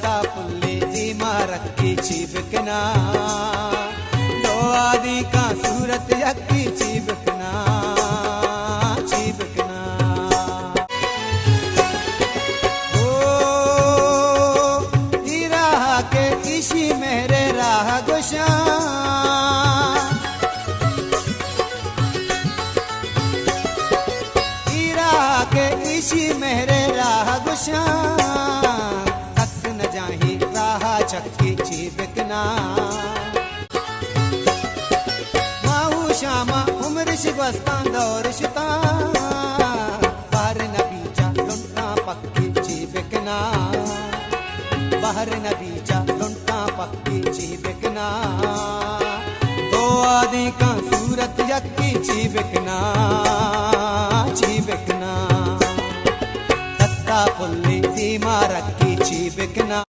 दस्ता पुल्ली दी मारक्की चिबकना दो आदि का सूरत यक्की चिबकना चिबकना ओ ई राह के इसी मेरे राह गुशा के इसी मेरे राह गुशा कस न जाही राह चक्की चिबकना माहू शामा उम्र शिवस्ता दौर शिता बाहर नबीचा लुंटा पक्की चिबकना बाहर नबीचा लुंटा पक्की चिबकना दो आदि का सूरत यक्की चिबकना चिबकना दस्ता पुल्ली दी मारक्की